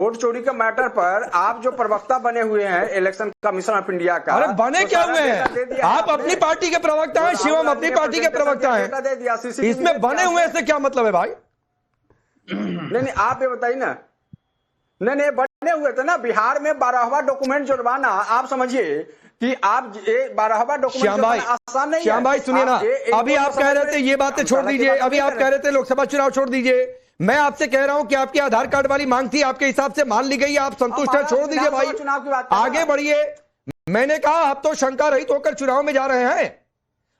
Vote चोरी के matter पर आप जो प्रवक्ता बने हुए हैं इलेक्शन कमीशन ऑफ इंडिया का, अरे बने क्या हुए हैं? आप अपनी पार्टी के प्रवक्ता हैं, शिवम अपनी पार्टी के प्रवक्ता हैं, इसमें बने हुए से क्या मतलब है भाई? नहीं, आप ये बताइए ना। नहीं, बने हुए थे ना। बिहार में 12वां डॉक्यूमेंट जुर्माना, आप समझिए कि आप 12वां डॉक्यूमेंट आसान नहीं है। श्याम भाई सुनिए ना, अभी आप कह रहे थे ये बातें छोड़ दीजिए, अभी आप कह रहे थे लोकसभा चुनाव छोड़ दीजिए। मैं आपसे कह रहा हूं कि आपकी आधार कार्ड वाली मांग थी, आपके हिसाब से मान ली गई, आप संतुष्ट हैं, छोड़ दीजिए भाई, आगे बढ़िए। मैंने कहा आप तो शंका रहित होकर चुनाव में जा रहे हैं,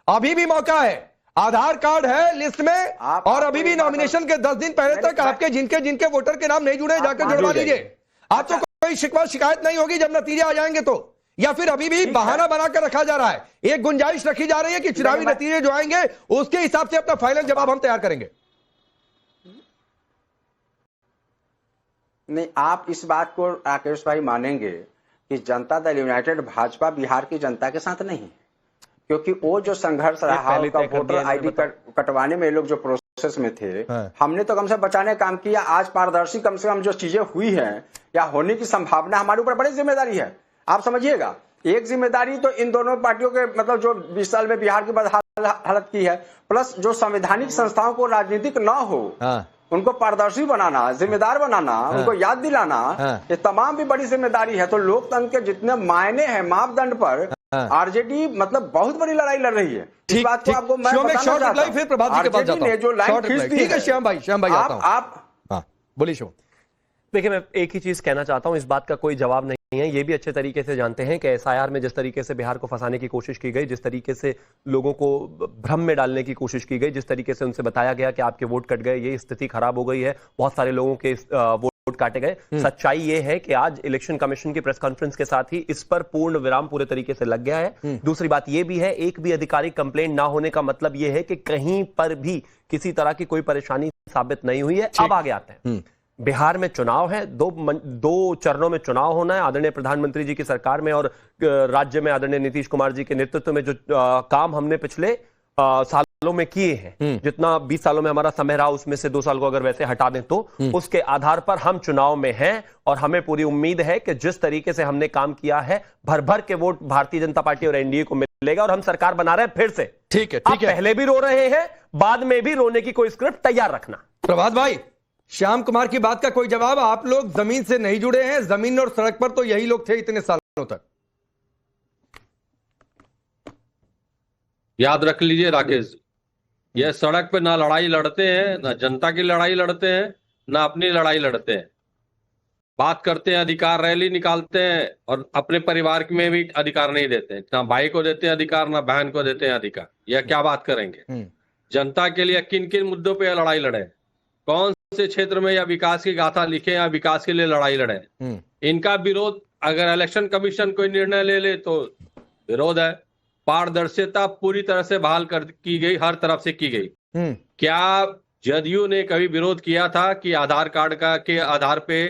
अभी भी मौका है, आधार कार्ड है लिस्ट में, और अभी भी नॉमिनेशन के 10 दिन पहले तक आपके जिनके वोटर के नाम नहीं जुड़े जाकर जुड़वा लीजिए। आपको कोई शिकवा शिकायत नहीं होगी जब नतीजे आ जाएंगे तो, या फिर अभी भी बहाना बनाकर रखा जा रहा है? एक गुंजाइश रखी जा रही है कि चुनावी नतीजे जो आएंगे उसके हिसाब से अपना फाइनल जवाब हम तैयार करेंगे। नहीं, आप इस बात को राकेश भाई मानेंगे कि जनता दल यूनाइटेड भाजपा बिहार की जनता के साथ नहीं है, क्योंकि वो जो संघर्ष रहा उसका वोटर आईडी कटवाने में लोग जो प्रोसेस में थे, हमने तो कम से बचाने का काम किया। आज पारदर्शी कम से कम जो चीजें हुई हैं या होने की संभावना हमारे ऊपर बड़ी जिम्मेदारी है, आप समझिएगा। एक जिम्मेदारी तो इन दोनों पार्टियों के मतलब जो 20 साल में बिहार की हालत की है, प्लस जो संवैधानिक संस्थाओं को राजनीतिक न हो, उनको पारदर्शी बनाना, जिम्मेदार बनाना, उनको याद दिलाना, ये तमाम भी बड़ी जिम्मेदारी है। तो लोकतंत्र के जितने मायने हैं मापदंड पर आरजेडी मतलब बहुत बड़ी लड़ाई लड़ रही है। इस बात को आपको मैं बताना चाहता हूं। फिर प्रभात जी के पास जाता हूं। ने जो लाइन खींच दी है, श्याम भाई आप बोलिए। शिवम देखिए, मैं एक ही चीज कहना चाहता हूं, इस बात का कोई जवाब नहीं है। ये भी अच्छे तरीके से जानते हैं कि एसआईआर में जिस तरीके से बिहार को फंसाने की कोशिश की गई, जिस तरीके से लोगों को भ्रम में डालने की कोशिश की गई, जिस तरीके से उनसे बताया गया कि आपके वोट कट गए, ये स्थिति खराब हो गई है, बहुत सारे लोगों के वोट काटे गए। सच्चाई ये है कि आज इलेक्शन कमीशन की प्रेस कॉन्फ्रेंस के साथ ही इस पर पूर्ण विराम पूरे तरीके से लग गया है। दूसरी बात ये भी है, एक भी आधिकारिक कंप्लेंट ना होने का मतलब ये है कि कहीं पर भी किसी तरह की कोई परेशानी साबित नहीं हुई है। अब आगे आते हैं, बिहार में चुनाव है, दो चरणों में चुनाव होना है। आदरणीय प्रधानमंत्री जी की सरकार में और राज्य में आदरणीय नीतीश कुमार जी के नेतृत्व में जो काम हमने पिछले सालों में किए हैं, जितना 20 सालों में हमारा समय रहा उसमें से 2 साल को अगर वैसे हटा दें तो उसके आधार पर हम चुनाव में हैं, और हमें पूरी उम्मीद है कि जिस तरीके से हमने काम किया है, भर भर के वोट भारतीय जनता पार्टी और एनडीए को मिलेगा, और हम सरकार बना रहे हैं फिर से। ठीक है, पहले भी रो रहे हैं, बाद में भी रोने की कोई स्क्रिप्ट तैयार रखना। प्रभात भाई, श्याम कुमार की बात का कोई जवाब? आप लोग जमीन से नहीं जुड़े हैं, जमीन और सड़क पर तो यही लोग थे इतने सालों तक। याद रख लीजिए राकेश, ये सड़क पे ना लड़ाई लड़ते हैं, ना जनता की लड़ाई लड़ते हैं, ना अपनी लड़ाई लड़ते हैं। बात करते हैं अधिकार, रैली निकालते हैं, और अपने परिवार में भी अधिकार नहीं देते हैं। ना भाई को देते हैं अधिकार, ना बहन को देते हैं अधिकार। यह क्या बात करेंगे? जनता के लिए किन किन मुद्दों पे लड़ाई लड़े, कौन से क्षेत्र में या विकास की गाथा लिखे या विकास के लिए लड़ाई लड़े। इनका विरोध, अगर इलेक्शन कमीशन कोई निर्णय ले ले तो विरोध है। पारदर्शिता पूरी तरह से बहाल की गई, हर तरफ से की गई। क्या जदयू ने कभी विरोध किया था कि आधार कार्ड के आधार पे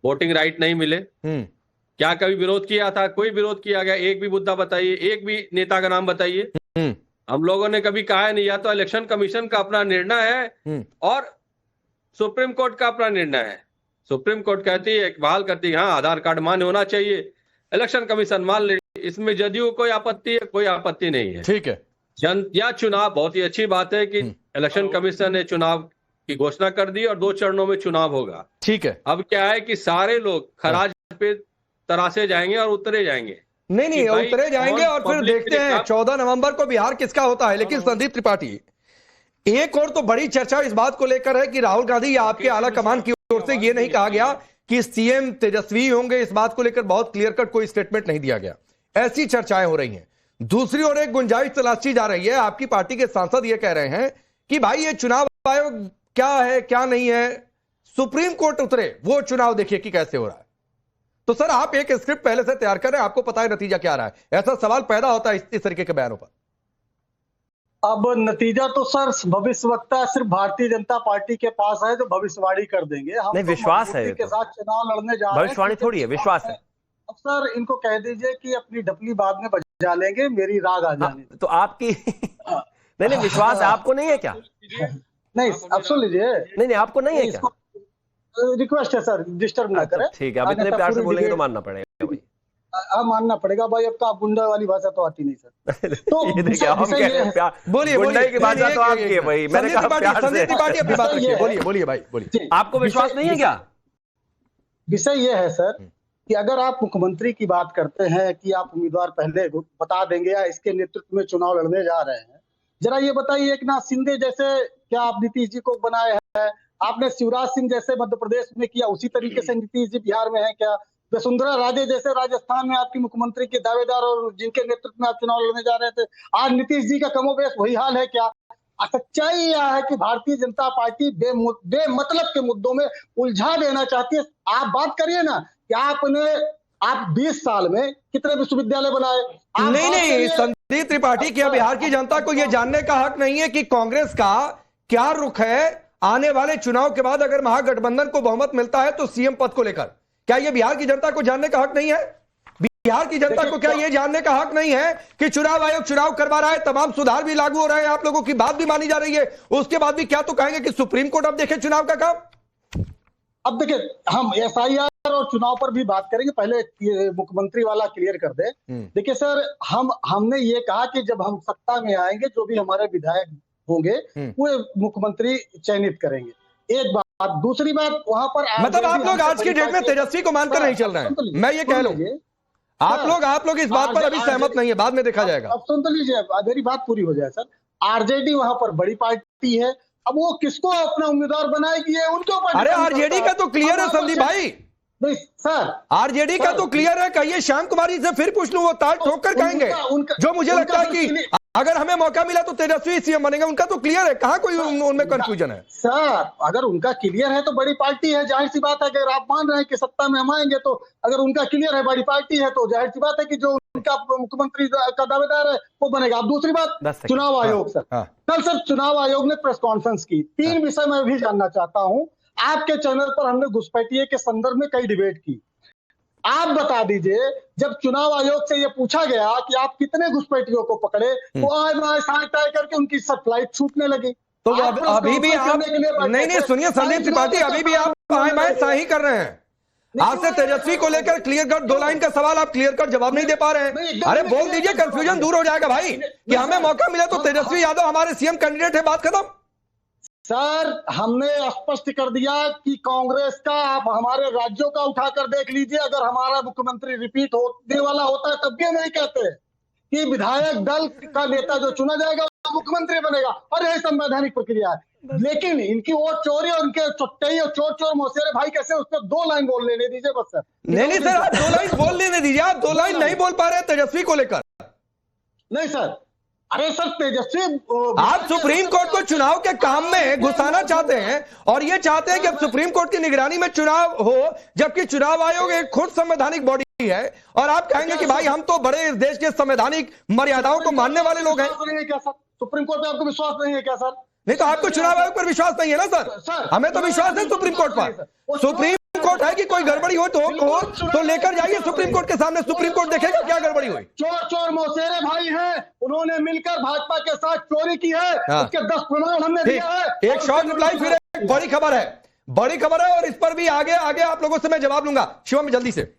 वोटिंग राइट नहीं मिले? क्या कभी विरोध किया था? कोई विरोध किया गया? एक भी मुद्दा बताइए, एक भी नेता का नाम बताइए। हम लोगों ने कभी कहा नहीं। या तो इलेक्शन कमीशन का अपना निर्णय है और सुप्रीम कोर्ट का अपना निर्णय है। सुप्रीम कोर्ट कहती है, बहाल करती है, हाँ आधार कार्ड मान्य होना चाहिए, इलेक्शन कमीशन मान ले। इसमें जदयू कोई आपत्ति है? कोई आपत्ति नहीं है। ठीक है। या चुनाव, बहुत ही अच्छी बात है कि इलेक्शन कमीशन ने चुनाव की घोषणा कर दी और 2 चरणों में चुनाव होगा। ठीक है। अब क्या है कि सारे लोग खराज पे तरासे जाएंगे और उतरे जाएंगे। नहीं उतरे जाएंगे, और फिर देखते हैं 14 नवंबर को बिहार किसका होता है। लेकिन संदीप त्रिपाठी, एक और तो बड़ी चर्चा इस बात को लेकर है कि राहुल गांधी या आपके आला कमान की ओर से यह नहीं कहा गया कि सीएम तेजस्वी होंगे। इस बात को लेकर बहुत क्लियर कट कोई स्टेटमेंट नहीं दिया गया, ऐसी चर्चाएं हो रही हैं। दूसरी ओर एक गुंजाइश तलाशी जा रही है, आपकी पार्टी के सांसद ये कह रहे हैं कि भाई ये चुनाव आयोग क्या है क्या नहीं है, सुप्रीम कोर्ट उतरे, वो चुनाव देखिए कि कैसे हो रहा है। तो सर आप एक स्क्रिप्ट पहले से तैयार कर रहे हैं, आपको पता है नतीजा क्या रहा है, ऐसा सवाल पैदा होता है इस तरीके के बयानों पर। अब नतीजा तो सर भविष्यवक्ता सिर्फ भारतीय जनता पार्टी के पास है जो भविष्यवाणी कर देंगे। हम नहीं, विश्वास है के साथ चुनाव लड़ने जा रहे हैं। भविष्यवाणी थोड़ी है, विश्वास है। अब सर इनको कह दीजिए कि अपनी डपली बाद में बजा लेंगे, मेरी राग आ जाने। तो आपकी नहीं विश्वास है, आपको नहीं है क्या? नहीं अब सुन लीजिए। नहीं आपको नहीं है क्या? रिक्वेस्ट है सर, डिस्टर्ब ना करें। ठीक है, अब इतने प्यार से बोलेंगे तो मानना पड़ेगा भाई। मानना पड़ेगा भाई, अब का गुंडा वाली भाषा तो आती नहीं सर। तो ये देखिए, हम कह रहे हैं प्यार, बोलिए गुंडा की भाषा तो आपकी है भाई। मैंने कहा प्यार से। संदीप त्रिपाठी अपनी बात रखिए, बोलिए बोलिए भाई बोलिए। आपको विश्वास नहीं है क्या? विषय ये है सर कि अगर आप मुख्यमंत्री की बात करते हैं कि आप उम्मीदवार पहले बता देंगे या इसके नेतृत्व में चुनाव लड़ने जा रहे हैं, जरा ये बताइए, एक नाथ शिंदे जैसे क्या आप नीतीश जी को बनाए हैं? आपने शिवराज सिंह जैसे मध्य प्रदेश में किया, उसी तरीके से नीतीश जी बिहार में है क्या? वसुंधरा राजे जैसे राजस्थान में आपकी मुख्यमंत्री के दावेदार और जिनके नेतृत्व में आप चुनाव लड़ने जा रहे थे, आज नीतीश जी का कमोबेश वही हाल है क्या? सच्चाई यह है कि भारतीय जनता पार्टी बेमतलब के मुद्दों में उलझा देना चाहती है। आप बात करिए ना कि आप 20 साल में कितने विश्वविद्यालय बनाए? नहीं, संदीप त्रिपाठी, क्या बिहार की जनता को यह जानने का हक नहीं है कि कांग्रेस का क्या रुख है आने वाले चुनाव के बाद? अगर महागठबंधन को बहुमत मिलता है तो सीएम पद को लेकर, क्या यह बिहार की जनता को जानने का हक नहीं है? बिहार की जनता को क्या यह जानने का हक नहीं है कि चुनाव आयोग चुनाव करवा रहा है, तमाम सुधार भी लागू हो रहे हैं, आप लोगों की बात भी मानी जा रही है, उसके बाद भी क्या तो कहेंगे कि सुप्रीम कोर्ट अब देखे चुनाव का काम? अब देखिए, हम एसआईआर और चुनाव पर भी बात करेंगे, पहले मुख्यमंत्री वाला क्लियर कर दे। देखिए सर, हमने ये कहा कि जब हम सत्ता में आएंगे, जो भी हमारे विधायक होंगे वो मुख्यमंत्री चयनित करेंगे, एक बात। दूसरी बात, वहां पर मतलब आप लोग आज की डेट में तेजस्वी को मानकर नहीं चल रहे हैं, मैं ये कह लूं। आप लोग इस बात पर अभी सहमत नहीं है, बाद में देखा जाएगा। अब सुन तो लीजिए, मेरी बात पूरी हो जाए सर। आरजेडी वहां पर बड़ी पार्टी है, अब वो किसको अपना उम्मीदवार बनाएगी ये उनके ऊपर। अरे आरजेडी का तो क्लियर है संदीप भाई, नहीं सर, आरजेडी का तो क्लियर है। कहिए श्याम कुमारी से फिर पूछ लूं, वो ताल ठोक कर कहेंगे। जो मुझे लगता है कि अगर हमें मौका मिला तो तेजस्वी सीएम बनेंगे, उनका तो क्लियर है, कहां कोई उनमें कंफ्यूजन है? सर अगर उनका क्लियर है तो बड़ी पार्टी है, जाहिर सी बात है। अगर आप मान रहे हैं कि सत्ता में हम आएंगे, तो अगर उनका क्लियर है, बड़ी पार्टी है, तो जाहिर सी बात है कि जो उनका मुख्यमंत्री का दावेदार है वो बनेगा। अब दूसरी बात, चुनाव आयोग सर, कल सर चुनाव आयोग ने प्रेस कॉन्फ्रेंस की, 3 विषय मैं भी जानना चाहता हूँ। आपके चैनल पर हमने घुसपैठिए के संदर्भ में कई डिबेट की, आप बता दीजिए, जब चुनाव आयोग से ये पूछा गया कि आप कितने घुसपैठियों को पकड़े, तो आज तय करके उनकी सब फ्लाइट छूटने लगी। तो अभी भी आप नहीं सुनिए संदीप त्रिपाठी, अभी भी आप शाही कर रहे हैं। आज से तेजस्वी को लेकर क्लियर कट 2 लाइन का सवाल आप क्लियर कट जवाब नहीं दे पा रहे हैं। अरे बोल दीजिए, कंफ्यूजन दूर हो जाएगा भाई, कि हमें मौका मिले तो तेजस्वी यादव हमारे सीएम कैंडिडेट है, बात खत्म। सर हमने स्पष्ट कर दिया कि कांग्रेस का आप हमारे राज्यों का उठाकर देख लीजिए, अगर हमारा मुख्यमंत्री रिपीट होने वाला होता है तब भी हम नहीं कहते कि विधायक दल का नेता जो चुना जाएगा वो मुख्यमंत्री बनेगा, और यही संवैधानिक प्रक्रिया है। लेकिन इनकी वोट चोरी और इनके चुट्टे और चोर मौसेरे भाई कैसे, उसको 2 लाइन बोल लेने दीजिए बस सर। नहीं सर, आप 2 लाइन बोल लेने दीजिए, आप 2 लाइन नहीं बोल पा रहे तेजस्वी को लेकर। नहीं सर, अरे सर तेजस्वी, आप सुप्रीम कोर्ट को चुनाव के काम में घुसाना चाहते हैं, और ये चाहते हैं कि अब सुप्रीम कोर्ट की निगरानी में चुनाव हो, जबकि चुनाव आयोग एक खुद संवैधानिक बॉडी है, और आप कहेंगे कि भाई हम तो बड़े इस देश के संवैधानिक मर्यादाओं को मानने वाले लोग हैं। क्या सर, सुप्रीम कोर्ट पे आपको विश्वास नहीं है क्या सर? नहीं तो आपको चुनाव आयोग पर विश्वास नहीं है ना सर? हमें तो विश्वास है सुप्रीम कोर्ट पर। सुप्रीम कोर्ट है कि कोई गड़बड़ी हो तो लेकर जाइए सुप्रीम कोर्ट के सामने, सुप्रीम कोर्ट देखेगा क्या गड़बड़ी हुई। चोर मौसेरे भाई हैं, उन्होंने मिलकर भाजपा के साथ चोरी की है, उसके 10 प्रमाण हमने दिया है। एक शॉर्ट रिप्लाई, फिर एक बड़ी खबर है, और इस पर भी आगे आप लोगों से मैं जवाब लूंगा। शिवम जल्दी से।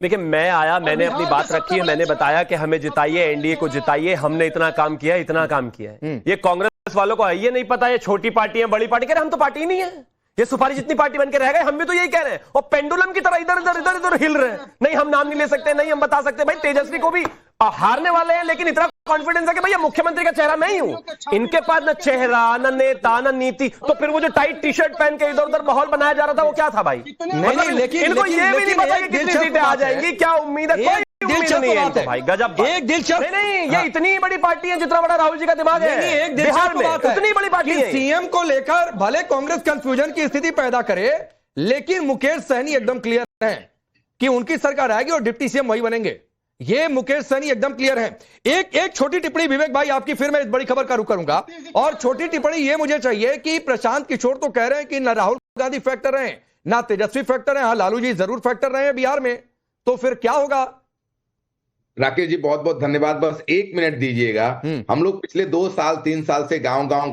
देखिए, मैं आया, मैंने अपनी बात रखी है, मैंने बताया कि हमें जिताइए, एनडीए को जिताइए, हमने इतना काम किया है। ये कांग्रेस वालों को ये नहीं पता ये छोटी पार्टी है, बड़ी पार्टी, कह रहे हम तो पार्टी ही नहीं है, ये सुपारी जितनी पार्टी बनकर रह गए। हम भी तो यही कह रहे हैं, और पेंडुलम की तरह इधर हिल रहे हैं। नहीं हम नाम नहीं ले सकते, नहीं हम बता सकते। भाई तेजस्वी को भी हारने वाले हैं, लेकिन इतना कॉन्फिडेंस है कि भैया मुख्यमंत्री का चेहरा मैं ही हूं। इनके पास न चेहरा, न नेता, न नीति, तो फिर वो जो टाइट टी शर्ट पहन के इधर उधर माहौल बनाया जा रहा था वो क्या था भाई? नहीं, लेकिन इनको ये भी नहीं पता कि कितनी सीटें आ जाएंगी, क्या उम्मीद है, कोई दिलचस्प नहीं है भाई। गजब, एक दिलचस्प नहीं, ये इतनी बड़ी पार्टी है, जितना बड़ा राहुल जी का दिमाग है बिहार में, उतनी बड़ी पार्टी है। सीएम को लेकर भले कांग्रेस कंफ्यूजन की स्थिति पैदा करे, लेकिन मुकेश सहनी एकदम क्लियर है कि उनकी सरकार आएगी और डिप्टी सीएम वही बनेंगे। ये मुकेश सहनी एकदम क्लियर है। एक छोटी टिप्पणी विवेक भाई आपकी, फिर मैं इस बड़ी खबर का रुख करूंगा। और छोटी टिप्पणी ये मुझे चाहिए कि प्रशांत किशोर तो कह रहे हैं कि ना राहुल गांधी फैक्टर रहे, ना तेजस्वी फैक्टर है, हाँ लालू जी जरूर फैक्टर रहे हैं बिहार में, तो फिर क्या होगा? राकेश जी बहुत बहुत धन्यवाद। बस 1 मिनट दीजिएगा। हम लोग पिछले 2 साल 3 साल से गांव गांव